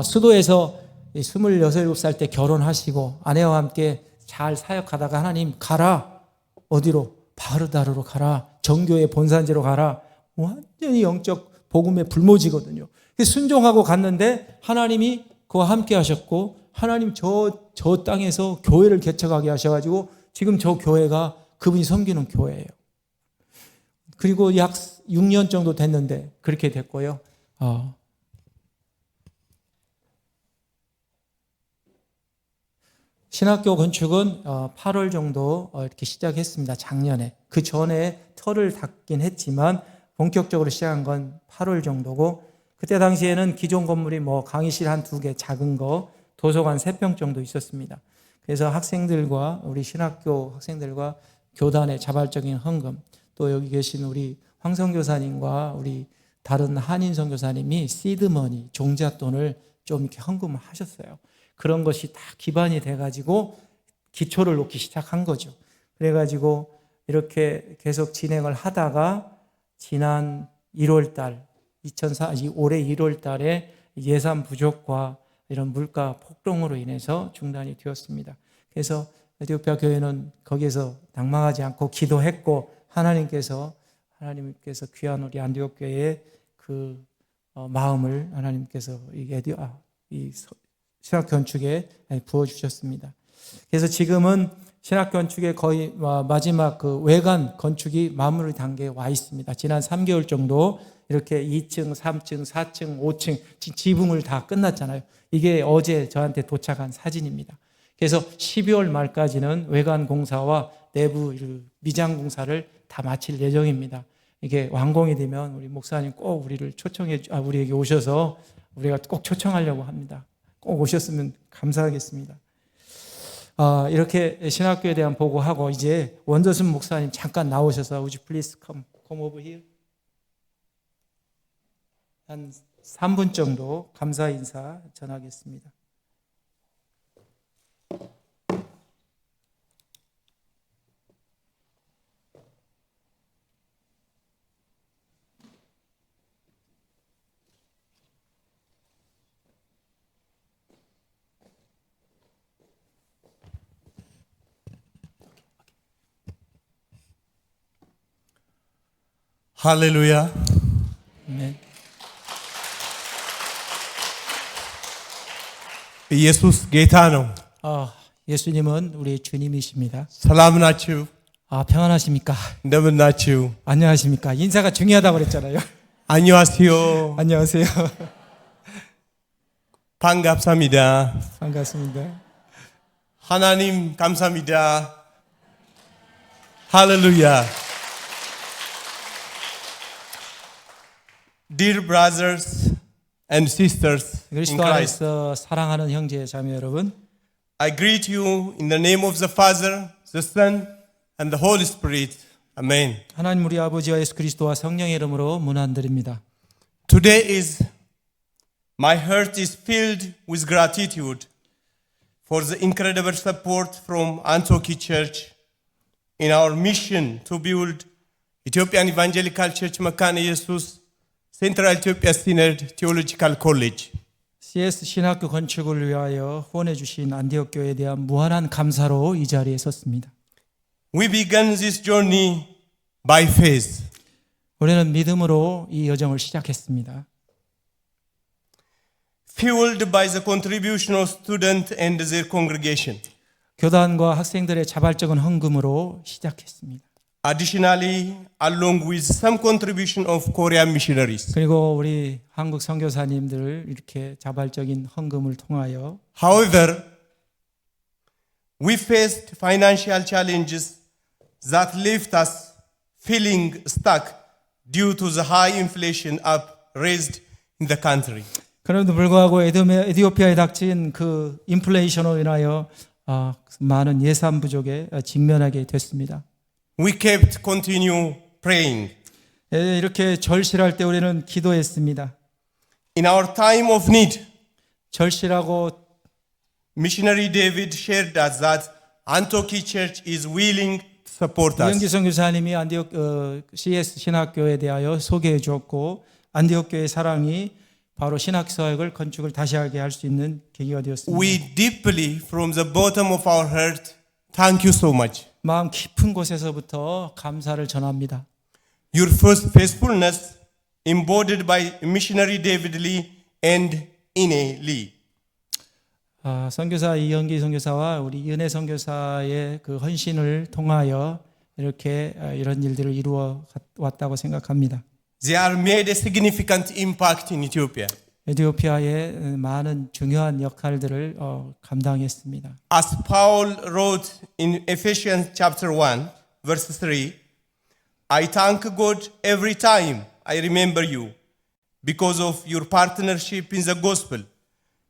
수도에서 26, 27살 때 결혼하시고 아내와 함께 잘 사역하다가 하나님 가라. 어디로? 바르다르로 가라. 정교의 본산지로 가라. 완전히 영적 복음의 불모지거든요. 순종하고 갔는데 하나님이 그와 함께 하셨고 하나님 저 땅에서 교회를 개척하게 하셔가지고 지금 저 교회가 그분이 섬기는 교회예요. 그리고 약 6년 정도 됐는데 그렇게 됐고요. 신학교 건축은 8월 정도 이렇게 시작했습니다. 작년에. 그 전에 털을 닦긴 했지만 본격적으로 시작한 건 8월 정도고 그때 당시에는 기존 건물이 뭐 강의실 한 2개 작은 거, 도서관 3평 정도 있었습니다. 그래서 학생들과 우리 신학교 학생들과 교단의 자발적인 헌금, 또 여기 계신 우리 황선교사님과 우리 다른 한인 선교사님이 시드머니, 종잣돈을 좀 이렇게 헌금을 하셨어요. 그런 것이 다 기반이 돼가지고 기초를 놓기 시작한 거죠. 그래가지고 이렇게 계속 진행을 하다가 지난 1월 달, 올해 1월 달에 예산 부족과 이런 물가 폭등으로 인해서 중단이 되었습니다. 그래서 에티오피아 교회는 거기에서 낭망하지 않고 기도했고 하나님께서 귀한 우리 안디옥 교회의 그 마음을 하나님께서 이 신학 건축에 부어주셨습니다. 그래서 지금은 신학 건축의 거의 마지막 그 외관 건축이 마무리 단계에 와 있습니다. 지난 3개월 정도 이렇게 2층, 3층, 4층, 5층 지붕을 다 끝났잖아요. 이게 어제 저한테 도착한 사진입니다. 그래서 12월 말까지는 외관 공사와 내부 미장 공사를 다 마칠 예정입니다. 이게 완공이 되면 우리 목사님 꼭 우리에게 오셔서 우리가 꼭 초청하려고 합니다. 꼭 오셨으면 감사하겠습니다. 이렇게 신학교에 대한 보고하고 이제 원더슨 목사님 잠깐 나오셔서 Would you please come over here? 한 3분 정도 감사 인사 전하겠습니다. 할렐루야. 네. 예수스 ጌታ ነው. 예수님은 우리 주님이십니다. ሰላም ናችሁ? 평안하십니까? እንደምን ናችሁ? 안녕하십니까? 인사가 중요하다고 그랬잖아요. 안녕하세요. 안녕하세요. 반갑습니다. 반갑습니다. 하나님 감사합니다. 할렐루야. Dear brothers and sisters in 그리스도 Christ, 안에서 사랑하는 형제 자매 여러분, I greet you in the name of the Father, the Son, and the Holy Spirit. Amen. 하나님 우리 아버지와 예수 그리스도와 성령의 이름으로 문안드립니다. Today my heart is filled with gratitude for the incredible support from Antioch Church in our mission to build Ethiopian Evangelical Church Mekane Yesus Central Ethiopia Synod Theological College. CS 신학교 건축을 위하여 후원해 주신 안디옥 교회에 대한 무한한 감사로 이 자리에 섰습니다. We began this journey by faith. 우리는 믿음으로 이 여정을 시작했습니다. Fueled by the contribution of students and their congregation. 교단과 학생들의 자발적인 헌금으로 시작했습니다. Additionally, along with some contribution of Korean missionaries. 그리고 우리 한국 선교사님들 이렇게 자발적인 헌금을 통하여 However, we faced financial challenges that left us feeling stuck due to the high inflation raised in the country. 그럼에도 불구하고 에티오피아에 닥친 그 인플레이션으로 인하여 많은 예산 부족에 직면하게 됐습니다. We kept continue praying. 이렇게 절실할 때 우리는 기도했습니다. In our time of need, 절실하고 missionary David shared us that Antioch Church is willing to support us. 이영기 선교사님이 안디옥 CS 신학교에 대하여 소개해 주었고 안디옥 교회의 사랑이 바로 신학사역을 건축을 다시 하게 할 수 있는 계기가 되었습니다. We deeply from the bottom of our heart Thank you so much. 마음 깊은 곳에서부터 감사를 전합니다. Your first faithfulness embodied by missionary David Lee and Ine Lee. 선교사 이영기 선교사와 우리 은혜 선교사의 그 헌신을 통하여 이렇게 이런 일들을 이루어 왔다고 생각합니다. They are made a significant impact in Ethiopia. 에티오피아의 많은 중요한 역할들을 감당했습니다. As Paul wrote in Ephesians chapter 1, verse 3, I thank God every time I remember you because of your partnership in the gospel.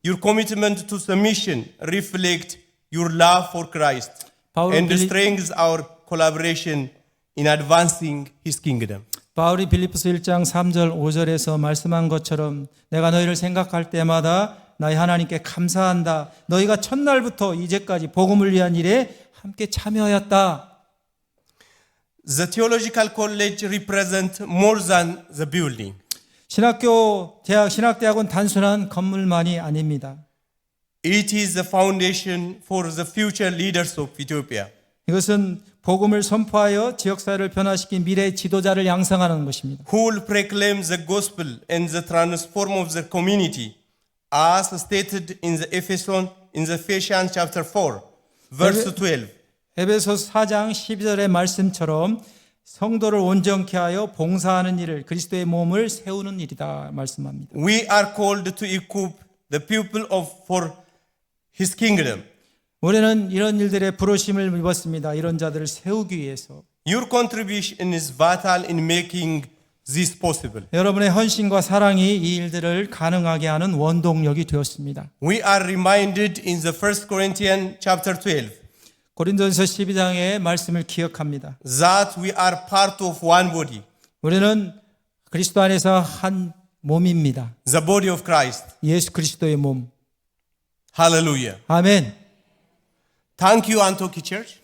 Your commitment to submission reflect your love for Christ and strengthens our collaboration in advancing His kingdom. 바울이 빌립보서 1장 3절 5절에서 말씀한 것처럼 내가 너희를 생각할 때마다 나의 하나님께 감사한다. 너희가 첫날부터 이제까지 복음을 위한 일에 함께 참여하였다. The theological college represents more than the building. 신학대학은 단순한 건물만이 아닙니다. It is the foundation for the future leaders of Ethiopia. 이것은 복음을 선포하여 지역사회를 변화시킨 미래의 지도자를 양성하는 것입니다. Who will proclaim the gospel and the transform of the community, as stated in the Ephesians chapter 4, verse 12. 에베소서 4장 12절의 말씀처럼 성도를 온전케 하여 봉사하는 일을 그리스도의 몸을 세우는 일이다 말씀합니다. We are called to equip the people for His kingdom. 우리는 이런 일들의 부르심을 입었습니다. 이런 자들을 세우기 위해서. Your contribution is vital in making this possible. 여러분의 헌신과 사랑이 이 일들을 가능하게 하는 원동력이 되었습니다. We are reminded in the 1 Corinthians chapter 12 고린도전서 12장의 말씀을 기억합니다. that we are part of one body, 우리는 그리스도 안에서 한 몸입니다. the body of Christ. 예수 그리스도의 몸. Hallelujah. 아멘. Thank you, Antioch Church,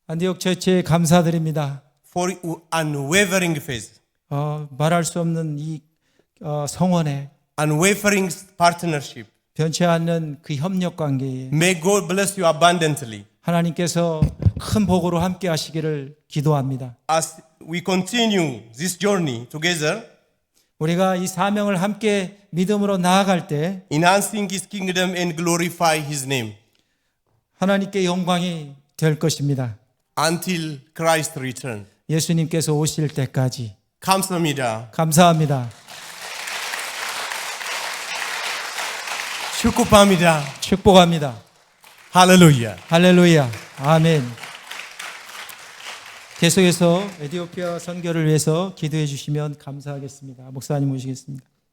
안디옥 처치에 감사드립니다. for unwavering faith, 말할 수 없는 이 성원에 unwavering partnership. 변치 않는 그 협력 관계에 May God bless you abundantly 하나님께서 큰 복으로 함께 하시기를 기도합니다. as we continue this journey together, 우리가 이 사명을 함께 믿음으로 나아갈 때 enhancing His kingdom and glorify His name 하나님께 영광이 될 것입니다. until Christ return. 예수님께서 오실 때까지. 감사합니다. 감사합니다. 축복합니다. 축복합니다. 할렐루야. 할렐루야. 아멘. 계속해서 에티오피아 선교를 위해서 기도해 주시면 감사하겠습니다. 목사님 모시겠습니다.